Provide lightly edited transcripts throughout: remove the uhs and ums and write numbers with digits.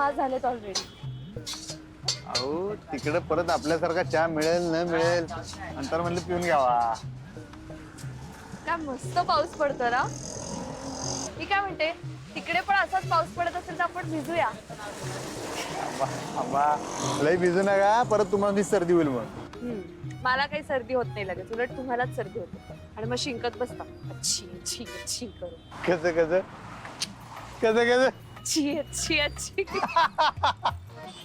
6 झालेत ऑलरेडी. अहो तिकडे परत आपल्यासारखा चहा मिळेल न मिळेल नंतर म्हणलं पिऊन घ्यावा. काय मस्त पाऊस पडतो ना. मी काय म्हणते, तिकडे पण असाच पाऊस पडत असेल तर आपण भिजूया. आंबा लई भिजू नका, परत तुम्हाला सर्दी होईल मग. मला काही सर्दी होत नाही लगेच, उलट तुम्हालाच सर्दी होते आणि मग शिंकत बसता अच्छी अच्छी अच्छी करू. कसं कसं कसं कसं अच्छी अच्छी अच्छी.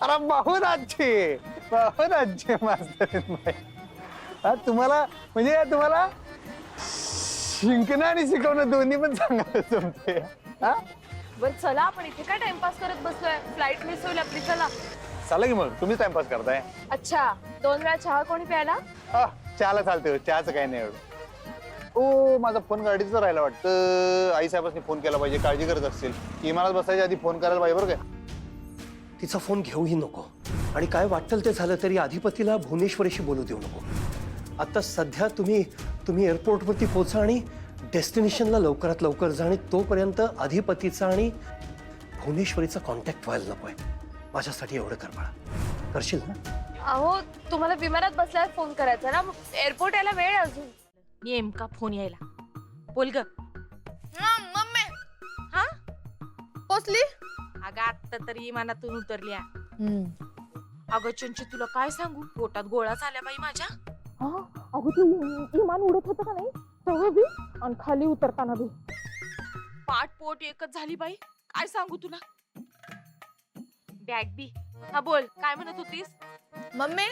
अरे बहुत अच्छे मास्तर तुम्हाला म्हणजे तुम्हाला शिंकणं आणि शिकवणं दोन्ही पण चांगलं जमते. बर चला, आपण इथे काय टाइमपास करत बसलोय, फ्लाईट मिस होईल आपली. चला की मग तुम्ही टाइमपास करताय. अच्छा, 2 वेळा चहा कोणी प्यायला? चहाला चालते, चहाचं काही नाही एवढं. ओ माझा फोन गाडीचा राहिला वाटतं. आई साहेबांनी फोन केला पाहिजे, काळजी करत असतील. इमारत बसायच्या आधी फोन करायला पाहिजे बरं काय. तिचा फोन घेऊही नको आणि काय वाटेल ते झालं तरी अधिपतीला भुवनेश्वरीशी बोलू देऊ नको. आता सध्या तुम्ही एअरपोर्टवरती पोहोचा आणि डेस्टिनेशनला लवकरात लवकर जा आणि तोपर्यंत अधिपतीचा आणि भुवनेश्वरीचा कॉन्टॅक्ट व्हायला नकोय. माझ्यासाठी एवढं कर बाळा, करशील ना? अहो तुम्हाला विमानात बसल्यावर फोन करायचा ना, एअरपोर्ट यायला वेळ अजून. नेमका फोन यायला. बोल ग. मम्मी हा पोचली? अगं आत्ता तरी विमानातून उतरल्या. अगं चंची तुला काय सांगू, पोटात गोळा झाल्या बाई माझ्या. अगो तू विमान उडत होतं का नाही तेव्हा बी आणि खाली उतरताना बी पाठ पोट एकच झाली बाई. काय सांगू तुला. बॅग बी. हा बोल, काय म्हणत होतीस? मम्मी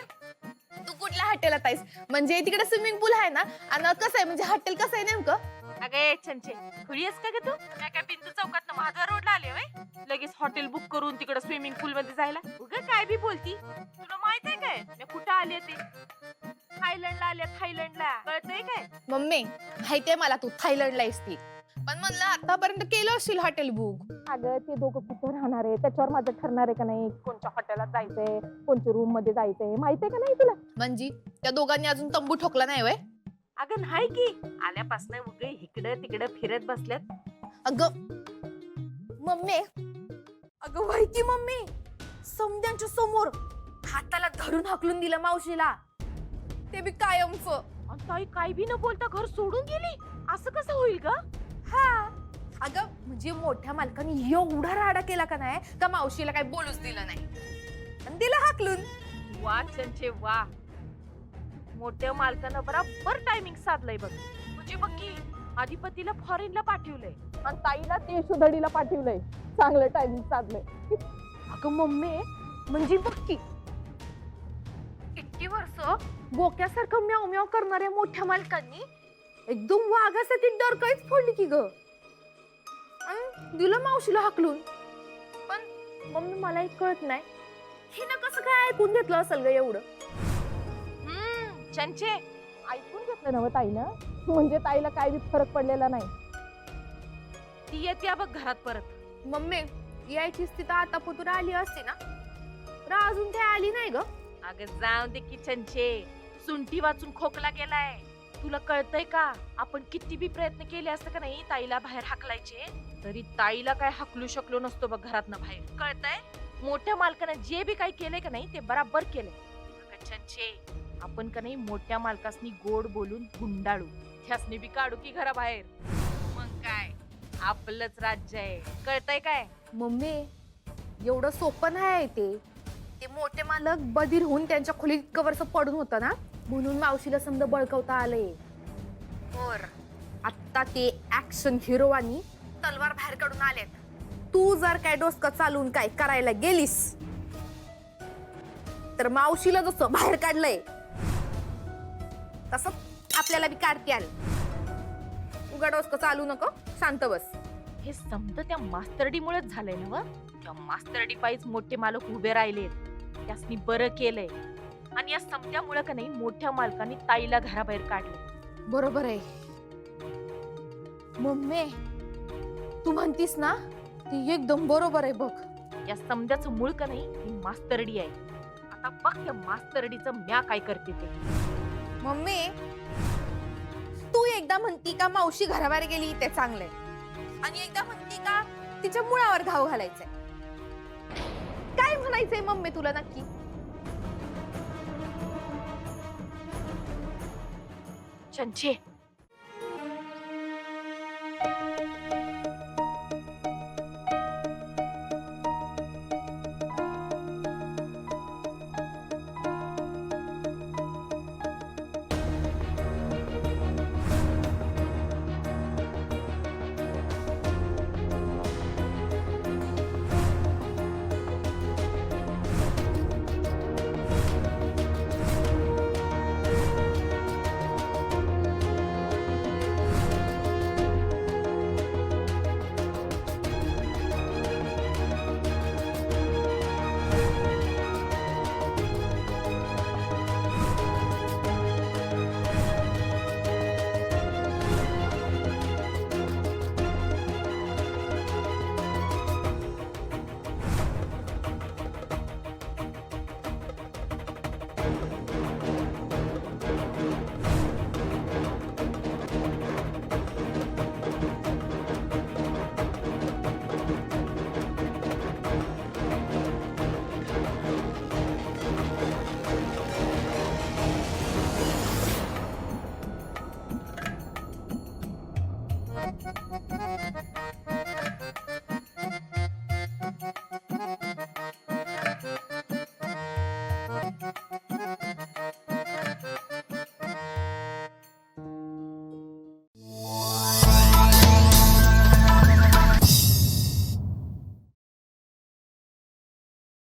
तू कुठल्या हॉटेलात आहेस? म्हणजे तिकडे स्विमिंग पूल आहे ना, आणि कसं आहे म्हणजे हॉटेल कसं आहे नेमकं? अगं ए चंचे, खुळी आहेस का ग तू? काय काय बिंदू चौकात महाद्वार रोडला आले होय, लगेच हॉटेल बुक करून तिकडे स्विमिंग पूल मध्ये जायला. उगा काय बी बोलती. तुला माहित आहे काय मी कुठं आले ते? थायलंडला आले, थायलंडला. कळतंय काय? मम्मी माहितीये मला तू थायलंडला आहेस ती, पण म्हणलं आतापर्यंत केलं असेल हॉटेल बुक. अगं ते दोघं कुठे राहणार आहे त्याच्यावर माझं ठरणार आहे का नाही, कोणत्या हॉटेलात जायचंय, कोणत्या रूम मध्ये जायचंय, माहितीये का नाही तुला? म्हणजे त्या दोघांनी अजून तंबू ठोकला नाही वय? अगं नाही की, आल्यापासून उगे इकडं तिकडं फिरत बसल्यात. अगं मम्मी, अगं वय की मम्मी, समद्यांच्या समोर हाताला धरून हाकलून दिलं मावशीला, ते बी कायमच. आणि ताई काय बी न बोलता घर सोडून गेली. असं कसं होईल ग? हा अगं म्हणजे मोठ्या मालकाने एवढा राडा केला का नाही का मावशीला काही बोलूच दिलं नाही आणि दिलं हाकलून. वा चंचे वा, मोठ्या मालकानं बराबर टायमिंग साधलंय बघ. म्हणजे बघ की, अधिपतीला फॉरेनला पाठवलंय आणि ताईला ते सुधडीला पाठवलंय. चांगलं टायमिंग साधलंय. अगं मम्मी म्हणजे बघ की, इतकी वर्ष बोक्यासारखं म्याव म्याव करणाऱ्या मोठ्या मालकांनी एकदम वाघासाठी डरकाळीच फोडली की ग, आणि दिलं मावशीला हाकलून. पण मम्मी मला एक कळत नाही, हिनं कसं काय ऐकून घेतलं असेल ग एवढं? चंचे ऐकून घेतलं नव्हतं ताईनं, म्हणजे ताईला काय बी फरक पडलेला नाही. ती येते बघ घरात परत. मम्मी यायचीच तिथं आता पुतुरा आली असते ना, तर अजून काय आली नाही ग. अगं जाऊ दे की चंचे, सुंठी वाचून खोकला गेलाय. तुला कळतंय का, आपण किती बी प्रयत्न केले असते का नाही ताईला बाहेर हाकलायचे, तरी ताईला काय हाकलू शकलो नसतो बघ घरातनं बाहेर. कळतंय? मोठ्या मालकानं जे बी काही केलंय का नाही ते बराबर केलंय. अगं चंचे, आपण का नाही मोठ्या मालकासनी गोड बोलून गुंडाळू, त्यासनी बी काढू की घराबाहेर. मग काय, आपलंच राज्य आहे. कळतंय काय? मम्मी एवढं सोपं नाही ते मोठे मालक बधीर होऊन त्यांच्या खोलीत कवरच पडून होता ना, म्हणून मावशीला समजा बळकवता आले. और आता ते ऍक्शन हिरोवानी तलवार बाहेर काढून आलेत. तू जर काय डोसकं चालून काय करायला गेलीस तर मावशीला जसं बाहेर काढलंय तसं आपल्याला बी काढते आलं. उगा डोसकं चालू नको, शांत बस. हे समज त्या मास्तरडीमुळेच झालंय ना. त्या मास्तरडी पायीच मोठे मालक उभे राहिलेत. त्यासनी बरं केलंय. आणि या समत्यामुळे का नाही मोठ्या मालकांनी ताईला घराबाहेर काढले. बरोबर आहे मम्मी, तू म्हणतीस ना ती एकदम बरोबर आहे बघ. या समद्याचं मूळ का नाही ही मास्तरडी आहे. आता बघ त्या मास्तरडीचं म्या काय करते ते. मम्मी तू एकदा म्हणती का मावशी घराबाहेर गेली ते चांगलंय, आणि एकदा म्हणती का तिच्या मुळावर घाव घालायचंय. काय म्हणायचंय मम्मी तुला नक्की? चंचे